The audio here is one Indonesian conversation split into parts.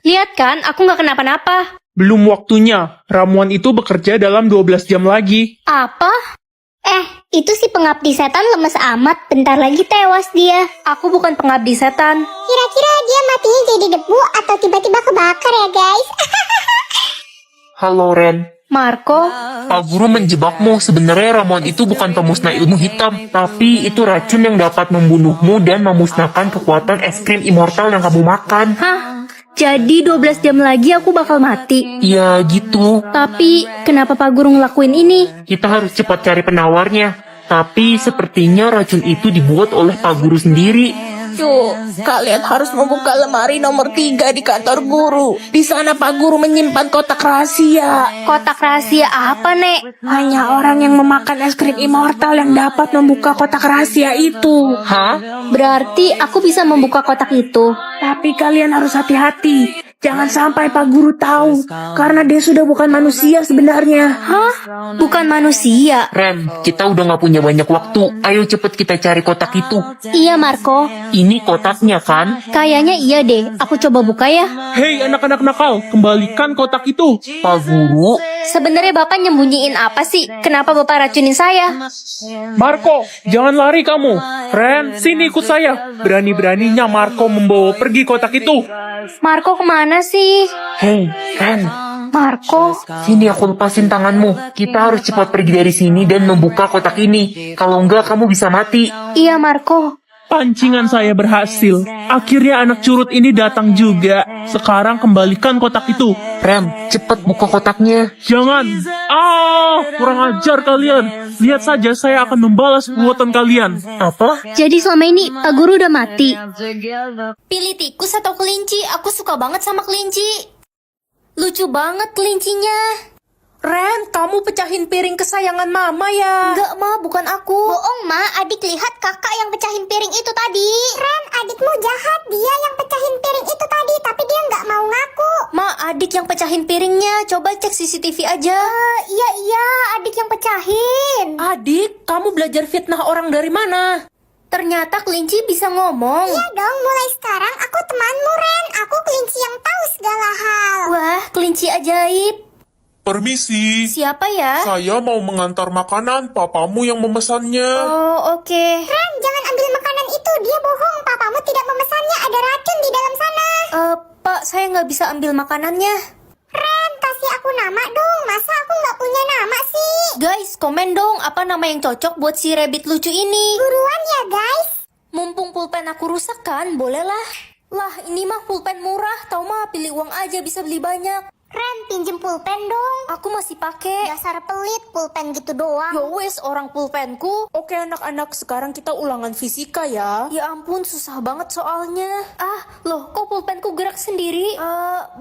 Lihat kan, aku nggak kenapa-napa. Belum waktunya. Ramuan itu bekerja dalam 12 jam lagi. Apa? Itu si pengabdi setan lemes amat, bentar lagi tewas dia. Aku bukan pengabdi setan. Kira-kira dia matinya jadi debu atau tiba-tiba kebakar ya guys? Halo Ren, Marco, Pak Guru menjebakmu. Sebenarnya ramuan itu bukan pemusnah ilmu hitam, tapi itu racun yang dapat membunuhmu dan memusnahkan kekuatan es krim immortal yang kamu makan. hah? Jadi 12 jam lagi aku bakal mati. Ya gitu, Tapi kenapa Pak Guru ngelakuin ini? kita harus cepat cari penawarnya. Tapi sepertinya racun itu dibuat oleh Pak Guru sendiri. Yuk, kalian harus membuka lemari nomor 3 di kantor guru. Di sana Pak Guru menyimpan kotak rahasia. Kotak rahasia apa, Nek? Hanya orang yang memakan es krim immortal yang dapat membuka kotak rahasia itu. Hah? Berarti aku bisa membuka kotak itu. Tapi kalian harus hati-hati. Jangan sampai Pak Guru tahu, karena dia sudah bukan manusia sebenarnya. Hah? Bukan manusia? Ren, kita udah gak punya banyak waktu. Ayo cepet kita cari kotak itu. Iya, Marco. Ini kotaknya kan? Kayaknya iya deh. Aku coba buka ya. Hei anak-anak nakal, kembalikan kotak itu. Pak Guru, Sebenarnya Bapak nyembunyiin apa sih? Kenapa Bapak racunin saya? Marco, jangan lari kamu. Ren, sini ikut saya. Berani-beraninya Marco membawa pergi kotak itu. Marco kemana sih? hei Ren, Marco, sini aku lepasin tanganmu. Kita harus cepat pergi dari sini dan membuka kotak ini. Kalau enggak kamu bisa mati. iya Marco. Pancingan saya berhasil. Akhirnya anak curut ini datang juga. Sekarang kembalikan kotak itu. Ren, cepet buka kotaknya. Jangan. Kurang ajar kalian. Lihat saja saya akan membalas perbuatan kalian. Apa? Jadi selama ini Pak Guru udah mati. Pilih tikus atau kelinci? Aku suka banget sama kelinci. Lucu banget kelincinya. Ren, kamu pecahin piring kesayangan Mama ya. Enggak, Ma, bukan aku. Bohong Ma, adik lihat kakak yang pecahin piring itu tadi. Ren, adikmu jahat, dia yang pecahin piring itu tadi, tapi dia nggak mau ngaku. Ma, adik yang pecahin piringnya. Coba cek CCTV aja. Iya, adik yang pecahin. Adik, kamu belajar fitnah orang dari mana? Ternyata kelinci bisa ngomong. Iya dong, mulai sekarang aku temanmu Ren, aku kelinci yang tahu segala hal. Wah, kelinci ajaib. Permisi, Siapa ya? saya mau mengantar makanan, papamu yang memesannya. Oh, oke. Ren, jangan ambil makanan itu, dia bohong, papamu tidak memesannya, ada racun di dalam sana. Pak, saya nggak bisa ambil makanannya. Ren, kasih aku nama dong, masa aku nggak punya nama sih? Guys, komen dong apa nama yang cocok buat si rabbit lucu ini. Buruan ya guys. Mumpung pulpen aku rusak kan, bolehlah. Lah, ini mah pulpen murah, tau mah pilih uang aja bisa beli banyak. Ren, pinjem pulpen dong. Aku masih pakai. Dasar pelit, pulpen gitu doang. Yo wes, orang pulpenku. Oke anak-anak, sekarang kita ulangan fisika ya. Ya ampun, susah banget soalnya. Loh, kok pulpenku gerak sendiri?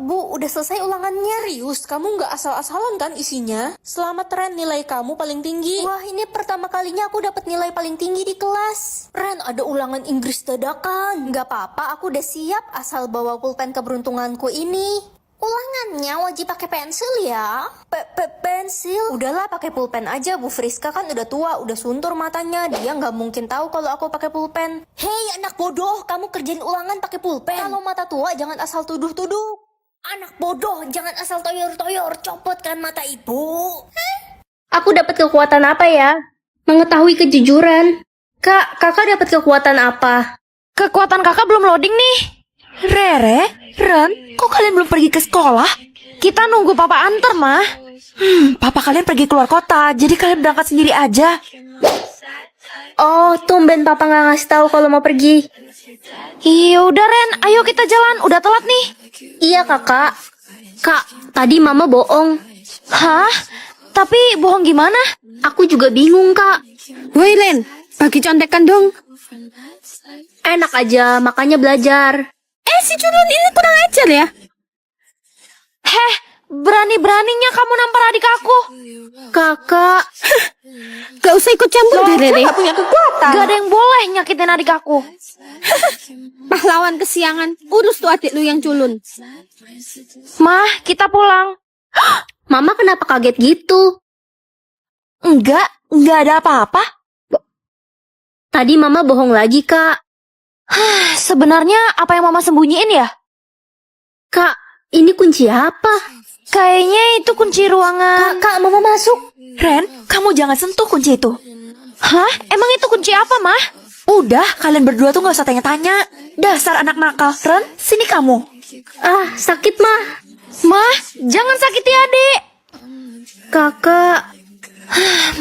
Bu, udah selesai ulangannya. Serius, kamu nggak asal-asalan kan isinya? Selamat Ren, nilai kamu paling tinggi. Wah, ini pertama kalinya aku dapat nilai paling tinggi di kelas. Ren, ada ulangan Inggris dadakan. Nggak apa-apa, aku udah siap asal bawa pulpen keberuntunganku ini. Ulangannya wajib pakai pensil ya. Pensil? Udahlah, pakai pulpen aja. Bu Friska kan udah tua, udah suntur matanya. Dia nggak mungkin tahu kalau aku pakai pulpen. Hei, anak bodoh, kamu kerjain ulangan pakai pulpen. Kalau mata tua jangan asal tuduh-tuduh. Anak bodoh, jangan asal toyor-toyor. Copot kan mata ibu. Aku dapat kekuatan apa ya? Mengetahui kejujuran. Kakak dapat kekuatan apa? Kekuatan kakak belum loading nih. Rere, Ren, kok kalian belum pergi ke sekolah? Kita nunggu papa antar, mah. Papa kalian pergi keluar kota, jadi kalian berangkat sendiri aja. Oh, tumben papa nggak ngasih tahu kalau mau pergi. Iya udah Ren, ayo kita jalan, udah telat nih. Iya kakak. Kak, tadi mama bohong. Hah? Tapi bohong gimana? Aku juga bingung kak. Woi Ren, bagi contekan dong. Enak aja, makanya belajar. Si culun ini kurang ajar ya. Heh, berani-beraninya kamu nampar adik aku. Kakak, Gak usah ikut campur deh Rere. Gak punya kekuatan. Gak ada yang boleh nyakitin adik aku. Pahlawan kesiangan, urus tuh adik lu yang culun. Mah, kita pulang. mama kenapa kaget gitu? Enggak ada apa-apa. Tadi mama bohong lagi kak. Sebenarnya apa yang mama sembunyiin ya? Kak, Ini kunci apa? Kayaknya itu kunci ruangan. Kakak, Mama masuk. Ren, kamu jangan sentuh kunci itu. Hah? Emang itu kunci apa, Mah? Udah, kalian berdua tuh gak usah tanya-tanya. Dasar anak nakal. Ren, sini kamu. Ah, sakit, Mah. Mah, jangan sakiti adik. Kakak,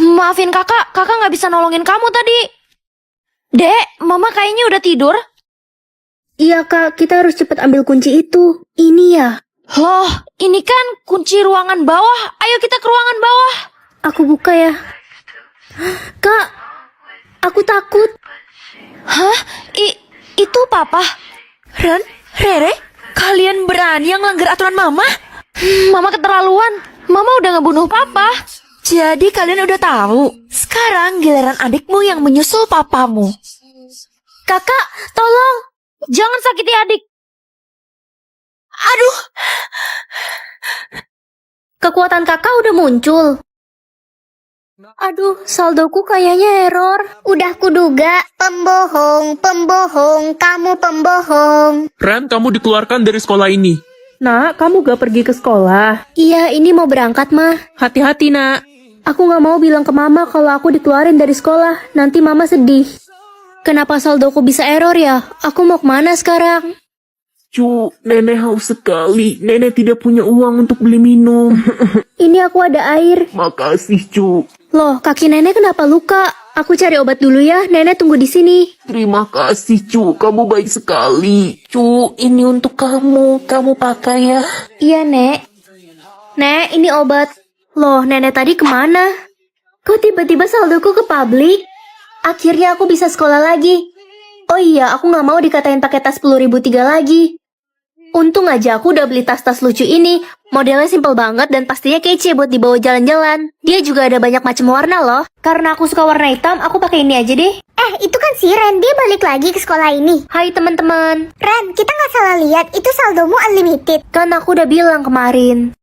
Maafin kakak gak bisa nolongin kamu tadi. Dek, Mama kayaknya udah tidur. iya Kak, kita harus cepat ambil kunci itu. Ini ya. Loh, ini kan kunci ruangan bawah. Ayo kita ke ruangan bawah. Aku buka ya. Kak, aku takut. Hah? Itu papa? Ren, Rere, kalian berani yang melanggar aturan Mama? Mama keterlaluan. Mama udah ngebunuh papa. Jadi kalian udah tahu. Sekarang giliran adikmu yang menyusul papamu. Kakak, tolong. Jangan sakiti adik. Aduh. Kekuatan kakak udah muncul. Aduh, saldoku kayaknya error. Udah kuduga, pembohong, pembohong, kamu pembohong. Ren, kamu dikeluarkan dari sekolah ini. Nak, kamu gak pergi ke sekolah? Iya, ini mau berangkat, Mah. Hati-hati, nak. Aku gak mau bilang ke Mama kalau aku dikeluarin dari sekolah. Nanti Mama sedih. Kenapa saldoku bisa error ya? Aku mau kemana sekarang? Cu, nenek haus sekali. Nenek tidak punya uang untuk beli minum. Ini aku ada air. Makasih, Cu. Loh, kaki nenek kenapa luka? Aku cari obat dulu ya. Nenek tunggu di sini. Terima kasih, Cu. Kamu baik sekali. Cu, ini untuk kamu. Kamu pakai ya. Iya, Nek. Nek, ini obat. Loh, nenek tadi kemana? Kok tiba-tiba saldoku ke publik? Akhirnya aku bisa sekolah lagi. Oh iya, aku gak mau dikatain pakai tas 10.003 lagi. Untung aja aku udah beli tas-tas lucu ini. Modelnya simpel banget dan pastinya kece buat dibawa jalan-jalan. Dia juga ada banyak macam warna loh. Karena aku suka warna hitam, aku pakai ini aja deh. Itu kan si Ren, dia balik lagi ke sekolah ini. Hai teman-teman. Ren, kita nggak salah lihat, itu saldomu unlimited. Kan aku udah bilang kemarin.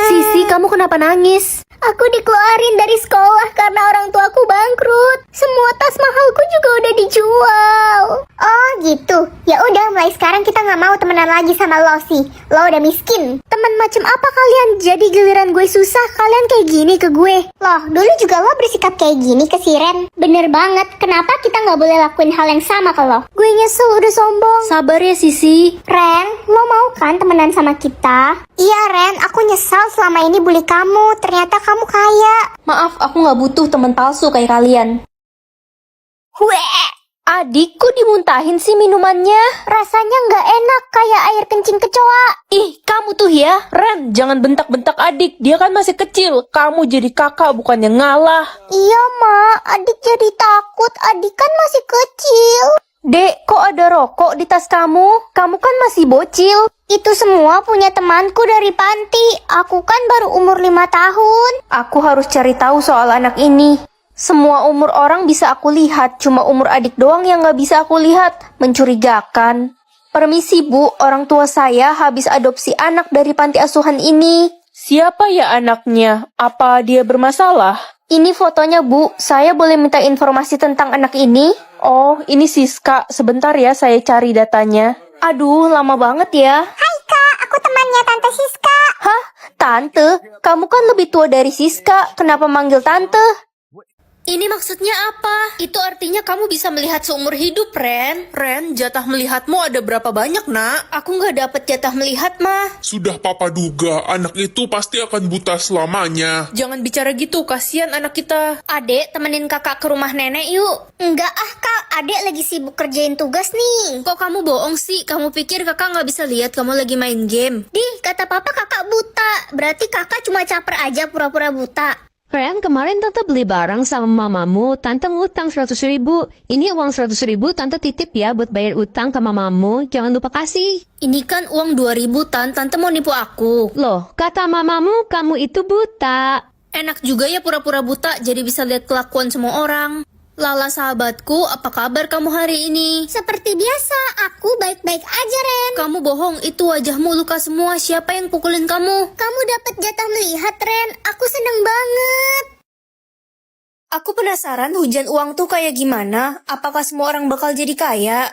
Sisi, kamu kenapa nangis? Aku dikeluarin dari sekolah karena orang tuaku bangkrut. Semua tas mahalku juga udah dijual. Oh gitu. Ya udah, mulai sekarang kita nggak mau temenan lagi sama lo sih. Lo udah miskin. Temen macam apa kalian? Jadi giliran gue susah, kalian kayak gini ke gue. Loh, dulu juga lo bersikap kayak gini ke si Ren. Bener banget. Kenapa kita nggak boleh lakuin hal yang sama ke lo? Gue nyesel udah sombong. Sabar ya Sisi. Ren, lo mau kan temenan sama kita? Iya Ren, aku nyesal selama ini bully kamu. Ternyata kamu kaya. Maaf, aku nggak butuh teman palsu kayak kalian. Weh, Adikku dimuntahin sih minumannya. rasanya nggak enak kayak air kencing kecoa. Ih, kamu tuh ya. Ren, jangan bentak-bentak adik. Dia kan masih kecil. Kamu jadi kakak bukannya ngalah. Iya Ma, adik jadi takut. Adik kan masih kecil. Dek, kok ada rokok di tas kamu? Kamu kan masih bocil. Itu semua punya temanku dari panti. Aku kan baru umur 5 tahun. Aku harus cari tahu soal anak ini. Semua umur orang bisa aku lihat, cuma umur adik doang yang nggak bisa aku lihat. Mencurigakan. Permisi Bu, orang tua saya habis adopsi anak dari panti asuhan ini. Siapa ya anaknya? Apa dia bermasalah? Ini fotonya Bu, saya boleh minta informasi tentang anak ini? Oh, ini Siska. Sebentar ya, saya cari datanya. Aduh, lama banget ya. Hai Kak, aku temannya Tante Siska. Hah? Tante? Kamu kan lebih tua dari Siska, kenapa manggil Tante? Ini maksudnya apa? Itu artinya kamu bisa melihat seumur hidup, Ren. Ren, jatah melihatmu ada berapa banyak, nak? Aku nggak dapet jatah melihat, mah. Sudah papa duga, anak itu pasti akan buta selamanya. Jangan bicara gitu, kasihan anak kita. Adek, temenin kakak ke rumah nenek yuk. Enggak Kak, adek lagi sibuk kerjain tugas nih. Kok kamu bohong sih? Kamu pikir kakak nggak bisa lihat kamu lagi main game? Dih, kata papa kakak buta. Berarti kakak cuma caper aja pura-pura buta. Ren, kemarin Tante beli barang sama mamamu, Tante ngutang 100.000. Ini uang 100.000 Tante titip ya buat bayar utang ke mamamu, jangan lupa kasih. Ini kan uang 2.000, Tante mau nipu aku. Loh, kata mamamu kamu itu buta. Enak juga ya pura-pura buta, jadi bisa lihat kelakuan semua orang. Lala sahabatku, apa kabar kamu hari ini? Seperti biasa, aku baik-baik aja Ren. Kamu bohong, itu wajahmu luka semua. Siapa yang pukulin kamu? Kamu dapat jatah melihat Ren, aku seneng banget. Aku penasaran hujan uang tuh kayak gimana? Apakah semua orang bakal jadi kaya?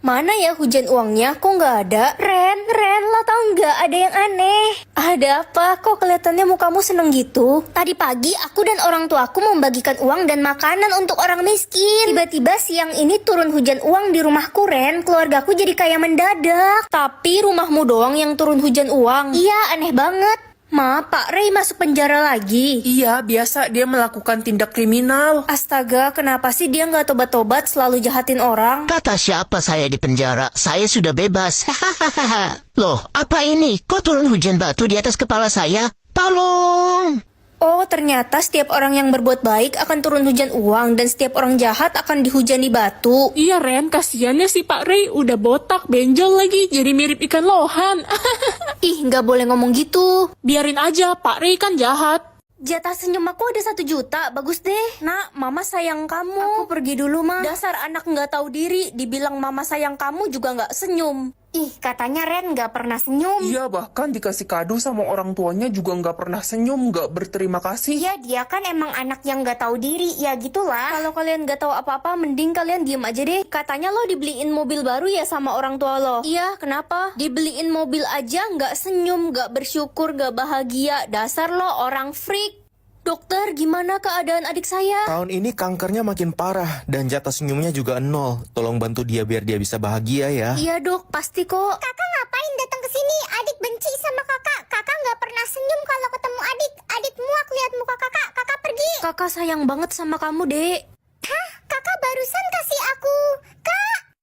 Mana ya hujan uangnya? Kok nggak ada? Ren, lo tau nggak ada yang aneh? Ada apa? Kok kelihatannya mukamu seneng gitu? Tadi pagi aku dan orang tuaku membagikan uang dan makanan untuk orang miskin. Tiba-tiba siang ini turun hujan uang di rumahku, Ren. Keluargaku jadi kaya mendadak. Tapi rumahmu doang yang turun hujan uang. Iya, aneh banget. Ma, Pak Ray masuk penjara lagi. Iya, biasa dia melakukan tindak kriminal. Astaga, kenapa sih dia nggak tobat-tobat selalu jahatin orang? Kata siapa saya di penjara? Saya sudah bebas. Hahaha. Loh, apa ini? Kok turun hujan batu di atas kepala saya? Tolong! Oh, ternyata setiap orang yang berbuat baik akan turun hujan uang dan setiap orang jahat akan dihujani batu. Iya, Ren, kasihannya si Pak Ray udah botak, benjol lagi, jadi mirip ikan lohan. Ih, nggak boleh ngomong gitu. Biarin aja, Pak Ray kan jahat. Jatah senyum aku ada 1 juta, bagus deh. Nak, mama sayang kamu. Aku pergi dulu, Ma. Dasar anak nggak tahu diri, dibilang mama sayang kamu juga nggak senyum. Ih, katanya Ren nggak pernah senyum. Iya, bahkan dikasih kado sama orang tuanya juga nggak pernah senyum, nggak berterima kasih. Iya, dia kan emang anak yang nggak tahu diri, ya gitulah. Kalau kalian nggak tahu apa-apa, mending kalian diem aja deh. Katanya lo dibeliin mobil baru ya sama orang tua lo. Iya, kenapa? Dibeliin mobil aja nggak senyum, nggak bersyukur, nggak bahagia. Dasar lo orang freak. Dokter, gimana keadaan adik saya? Tahun ini kankernya makin parah dan jatah senyumnya juga 0. Tolong bantu dia biar dia bisa bahagia ya. Iya dok, pasti kok. Kakak ngapain datang ke sini? Adik benci sama kakak. Kakak nggak pernah senyum kalau ketemu adik. Adik muak lihat muka kakak. Kakak pergi. Kakak sayang banget sama kamu, Dek.